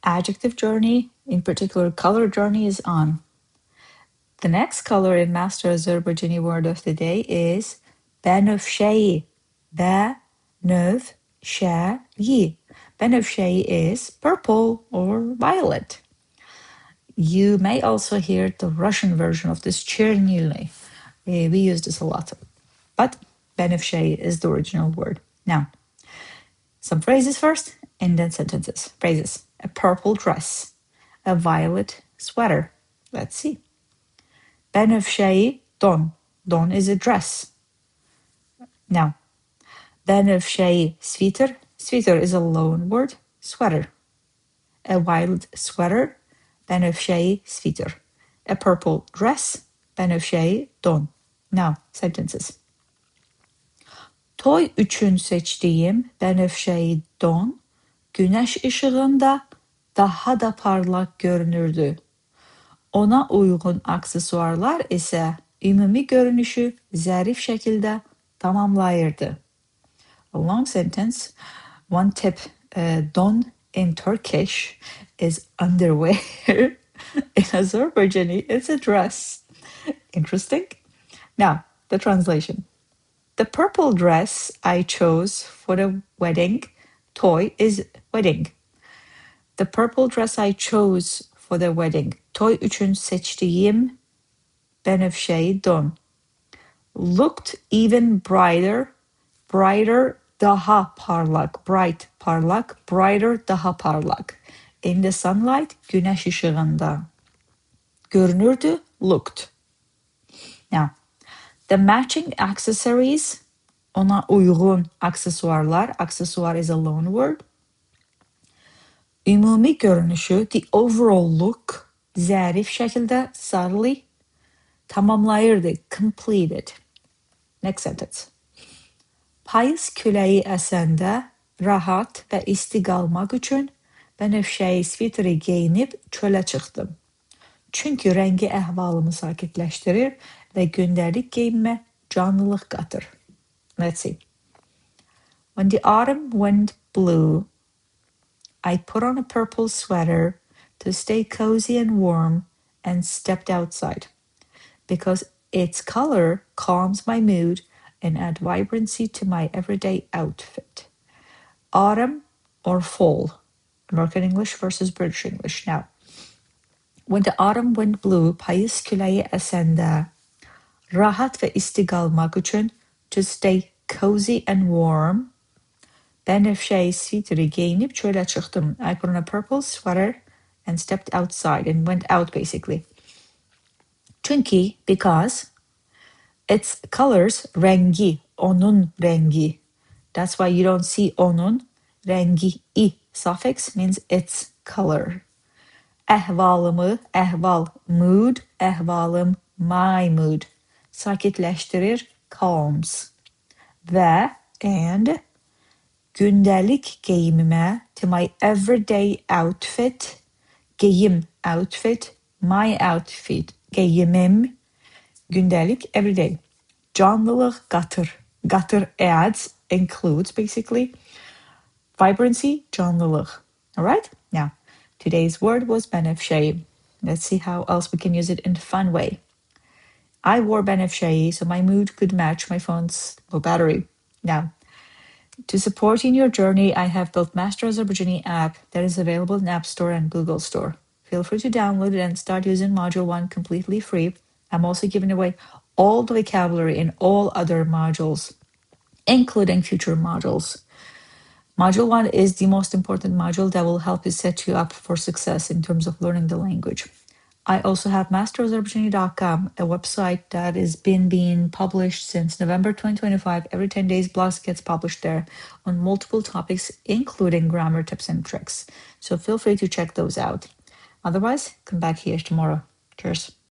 adjective journey, in particular color journey, is on. The next color in Master Azerbaijani word of the day is bə-növ-şəyi. Bə-növ-şəyi. Bənövşəyi is purple or violet. You may also hear the Russian version of this чернильный. We use this a lot. But bənövşəyi is the original word. Now, some phrases first and then sentences. Phrases. A purple dress. A violet sweater. Let's see. Bənövşəyi don. Don is a dress. Now, bənövşəyi sviter. Sviter is a loan word. Sweater. A violet sweater. Bənövşəyi sviter. A purple dress. Bənövşəyi don. Now, sentences. Toy üçün seçdiyim bənövşəyi don, günəş işığında daha da parlaq görünürdü. Ona uyğun aksesuarlar isə ümumi görünüşü zərif şəkildə tamamlayırdı. A long sentence. One tip, don in Turkish is underwear. In Azerbaijani, it's a dress. Interesting. Now, the translation. The purple dress I chose for the wedding, toy is wedding. The purple dress I chose for the wedding, toy üçün seçdiyim bənövşəyi don, looked even brighter, daha parlak, bright, parlak, brighter, daha parlak. In the sunlight, günəş işığında. Görünürdü, looked. Now, the matching accessories, ona uyğun aksesuarlar, aksesuar is a loan word. Ümumi görünüşü, the overall look, zərif şəkildə, subtly, tamamlayırdı, completed. Next sentence. Payız küləyi əsəndə rahat və isti qalmaq üçün bənövşəyi sviteri geyinib çölə çıxdım. Çünki rəngi əhvalımı sakitləşdirir və gündəlik geyinmə canlılıq qatır. Let's see. When the autumn wind blew, I put on a purple sweater to stay cozy and warm and stepped outside because its color calms my mood and adds vibrancy to my everyday outfit. Autumn or fall, American English versus British English. Now, when the autumn wind blew, payız küləyi əsəndə rahat və isti qalmaq üçün to stay cozy and warm, bənövşəyi sviteri geyinib çölə çıxdım. I put on a purple sweater and stepped outside and went out basically. Çünki, because, its colors, rengi, onun rengi. That's why you don't see onun, rengi, I suffix means its color. Əhvalımı, əhval, mood, əhvalım, my mood. Sakitləşdirir, calms. Və, and, gündəlik geyimimə, to my everyday outfit, geyim, outfit, my outfit, geyimim, gündəlik, everyday. Canlılıq qatır. Qatır adds, includes basically. Vibrancy, canlılıq. All right? Now, today's word was bənövşəyi. Let's see how else we can use it in a fun way. I wore bənövşəyi so my mood could match my phone's low battery. Now, to support in your journey, I have built Master Azerbaijani app that is available in App Store and Google Store. Feel free to download it and start using Module 1 completely free. I'm also giving away all the vocabulary in all other modules, including future modules. Module 1 is the most important module that will help you set you up for success in terms of learning the language. I also have masterazerbaijani.com, a website that has been being published since November 2025. Every 10 days, blogs gets published there on multiple topics, including grammar tips and tricks. So feel free to check those out. Otherwise, come back here tomorrow. Cheers.